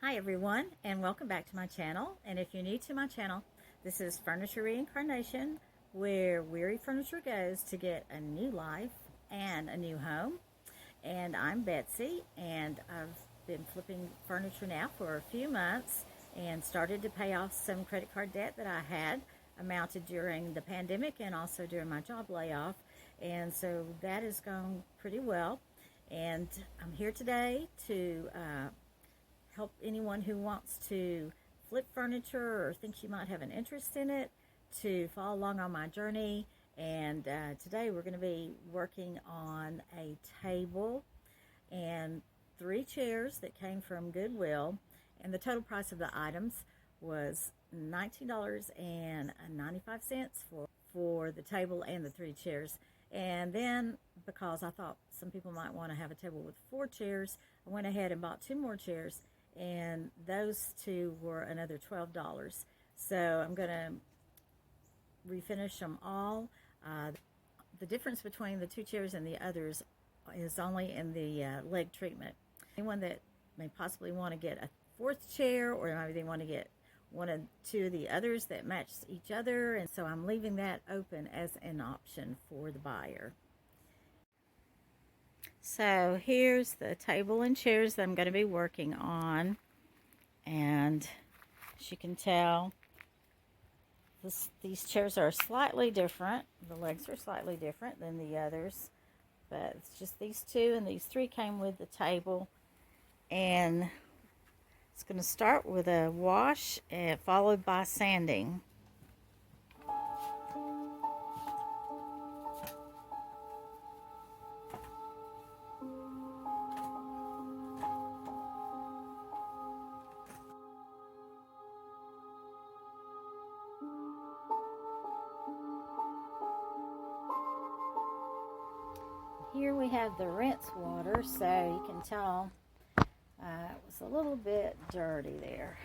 Hi everyone, and welcome back to my channel. And if you're new to my channel, this is Furniture Reincarnation, where weary furniture goes to get a new life and a new home. And I'm Betsy, and I've been flipping furniture now for a few months and started to pay off some credit card debt that I had amounted during the pandemic and also during my job layoff. And so that has gone pretty well. And I'm here today to help anyone who wants to flip furniture or thinks you might have an interest in it to follow along on my journey. And today we're going to be working on a table and 3 chairs that came from Goodwill, and the total price of the items was $19.95 for the table and the 3 chairs. And then, because I thought some people might want to have a table with 4 chairs, I went ahead and bought 2 more chairs, and those 2 were another $12. So I'm going to refinish them all. The difference between the 2 chairs and the others is only in the leg treatment. Anyone that may possibly want to get a 4th chair, or maybe they want to get 1 or 2 of the others that match each other, and so I'm leaving that open as an option for the buyer. So here's the table and chairs that I'm going to be working on, and as you can tell, these chairs are slightly different. The legs are slightly different than the others, but it's just these 2, and these 3 came with the table. And it's going to start with a wash and followed by sanding. Here we have the rinse water, so you can tell it was a little bit dirty there.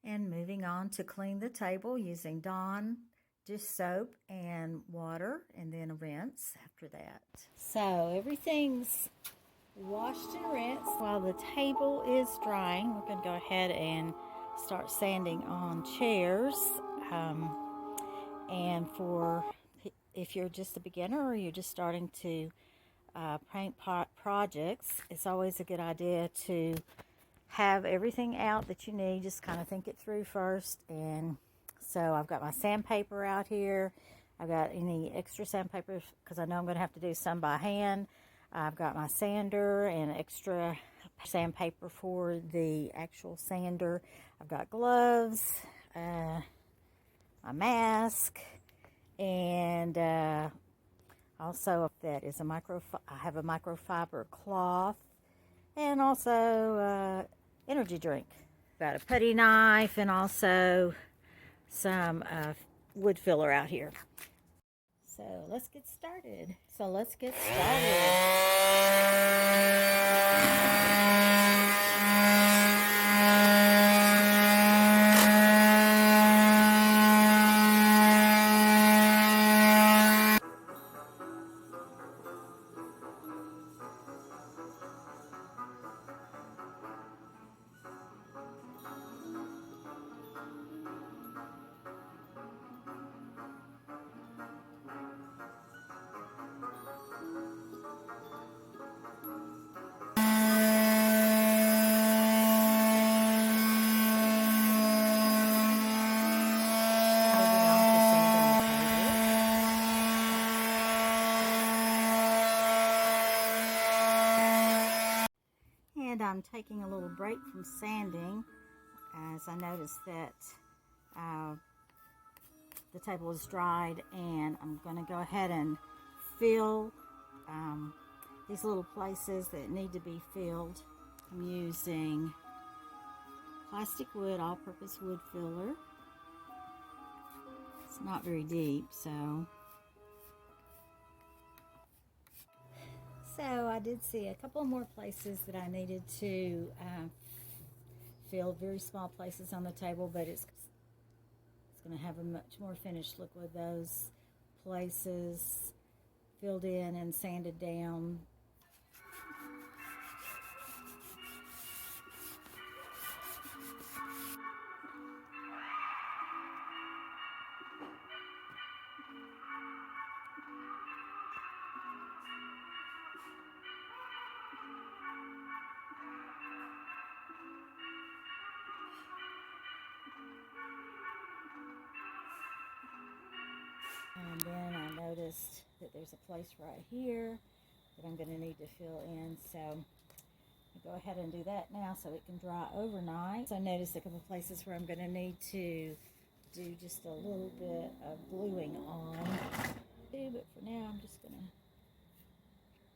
And moving on to clean the table using Dawn dish soap and water, and then a rinse after that. So everything's washed and rinsed. While the table is drying, we're going to go ahead and start sanding on chairs. And for if you're just a beginner or you're just starting to paint projects, it's always a good idea to have everything out that you need. Just kind of think it through first. And so I've got my sandpaper out here. I've got any extra sandpaper because I know I'm going to have to do some by hand. I've got my sander and extra sandpaper for the actual sander. I've got gloves, my mask, and also that is I have a microfiber cloth, and also energy drink. Got a putty knife and also some wood filler out here. So let's get started. And I'm taking a little break from sanding as I noticed that the table is dried, and I'm going to go ahead and fill these little places that need to be filled. I'm using plastic wood, all-purpose wood filler. It's not very deep, so I did see a couple more places that I needed to fill, very small places on the table, but it's going to have a much more finished look with those places filled in and sanded down. And then I noticed that there's a place right here that I'm going to need to fill in, so I'll go ahead and do that now so it can dry overnight. So I noticed a couple places where I'm going to need to do just a little bit of gluing on, but for now I'm just going to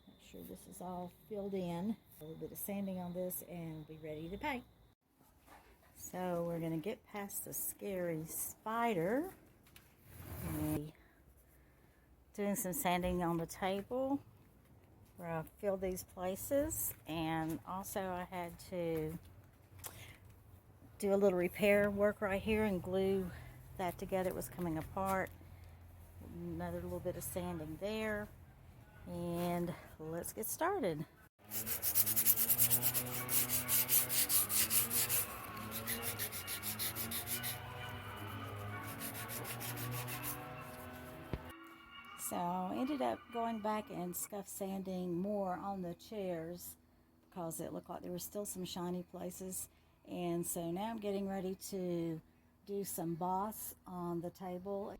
make sure this is all filled in. A little bit of sanding on this and be ready to paint. So we're going to get past the scary spider. And doing some sanding on the table where I filled these places, and also I had to do a little repair work right here and glue that together. It was coming apart. Another little bit of sanding there, and let's get started. So I ended up going back and scuff sanding more on the chairs because it looked like there were still some shiny places. And so now I'm getting ready to do some boss on the table.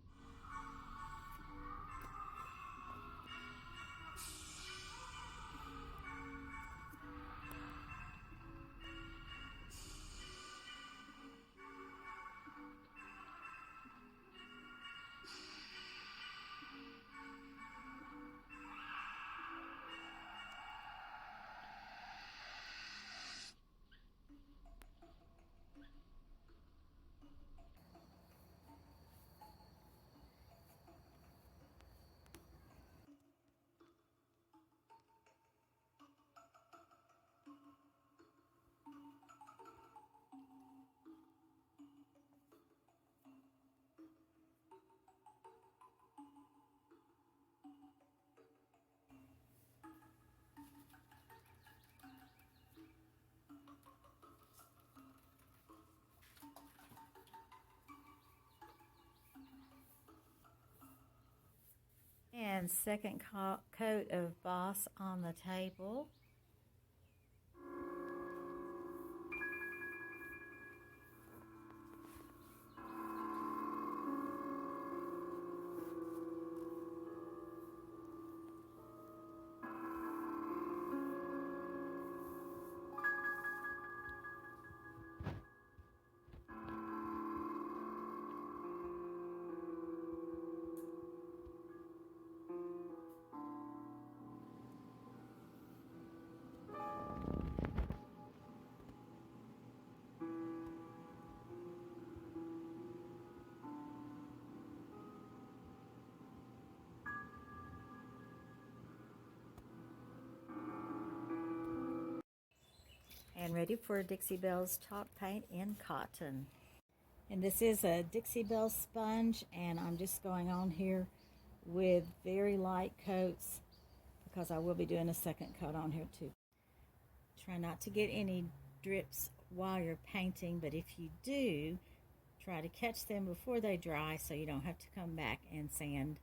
And second coat of boss on the table. And ready for Dixie Belle's top paint in cotton. And this is a Dixie Belle sponge, and I'm just going on here with very light coats because I will be doing a second coat on here too. Try not to get any drips while you're painting, but if you do, try to catch them before they dry so you don't have to come back and sand.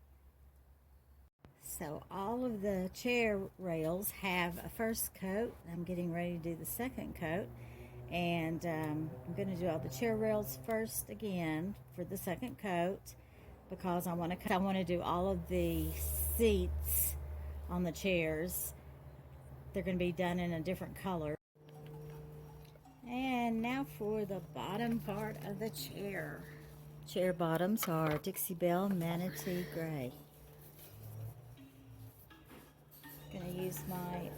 So all of the chair rails have a first coat. I'm getting ready to do the second coat, and I'm going to do all the chair rails first again for the second coat because I want to do all of the seats on the chairs. They're going to be done in a different color. And now for the bottom part of the chair. Chair bottoms are Dixie Belle Manatee Gray. Going to use my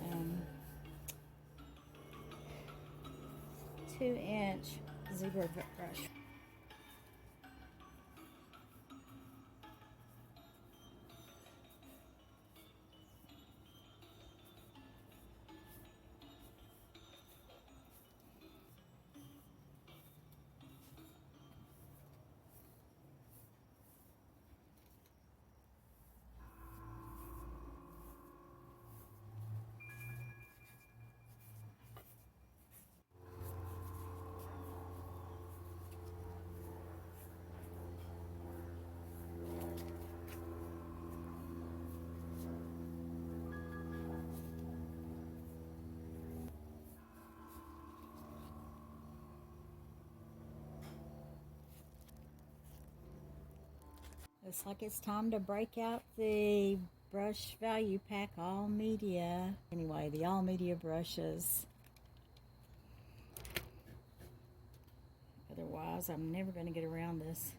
2-inch zebra brush. Looks like it's time to break out the brush value pack, all media. Anyway, the all media brushes. Otherwise, I'm never going to get around this.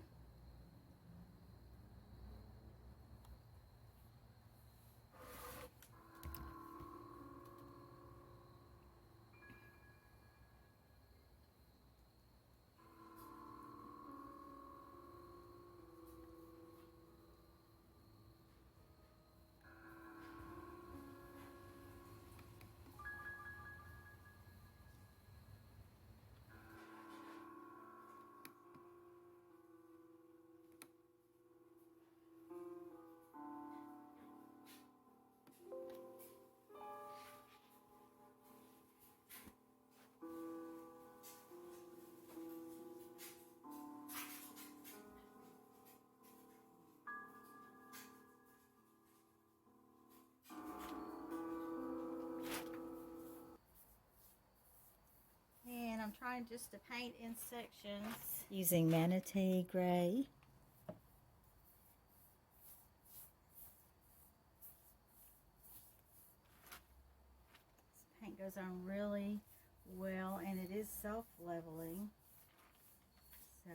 And I'm trying just to paint in sections using Manatee gray. This paint goes on really well, and it is self-leveling. So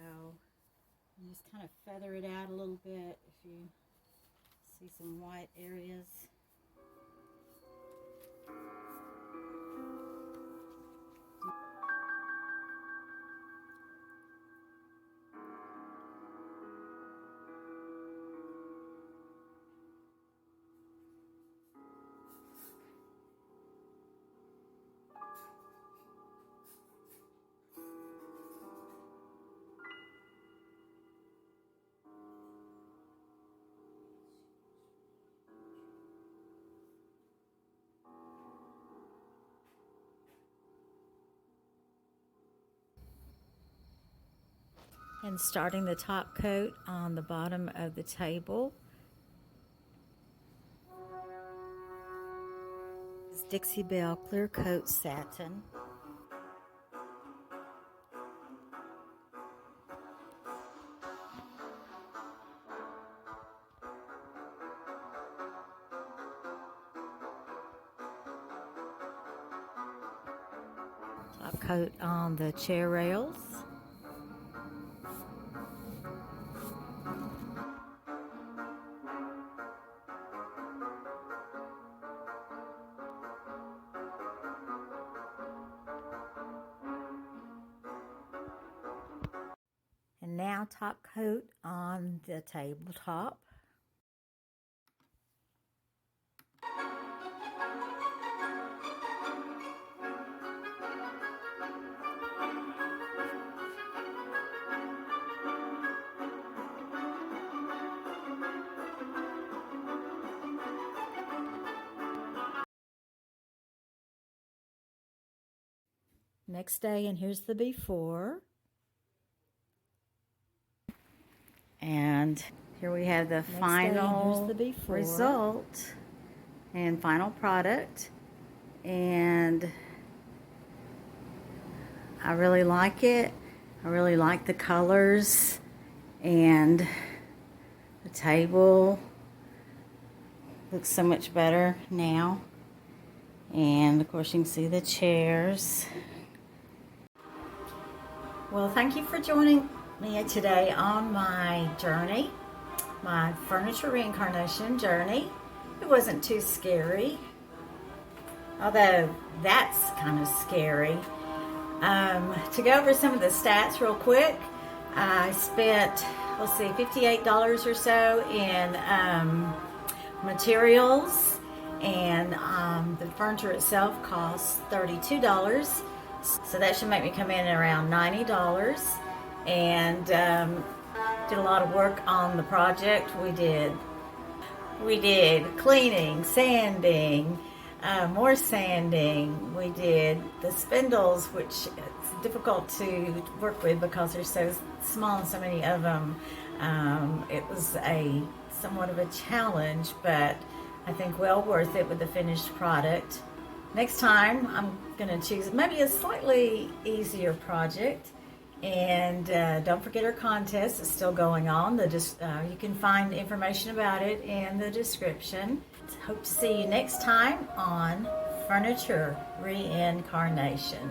you just kind of feather it out a little bit if you see some white areas. And starting the top coat on the bottom of the table. This Dixie Belle Clear Coat Satin. Top coat on the chair rails. And now top coat on the tabletop. Next day, and here's the before. And here we have the final result and final product. And I really like it. I really like the colors, and the table looks so much better now. And of course you can see the chairs. Well, thank you for joining me today on my journey, my furniture reincarnation journey. It wasn't too scary, although that's kind of scary. To go over some of the stats real quick, I spent, let's see, $58 or so in materials, and the furniture itself costs $32. So that should make me come in at around $90. And did a lot of work on the project. We did cleaning, sanding, more sanding. We did the spindles, which it's difficult to work with because they're so small and so many of them. It was somewhat of a challenge, but I think well worth it with the finished product. Next time I'm going to choose maybe a slightly easier project, And don't forget our contest. It's still going on. You can find information about it in the description. Hope to see you next time on Furniture Reincarnation.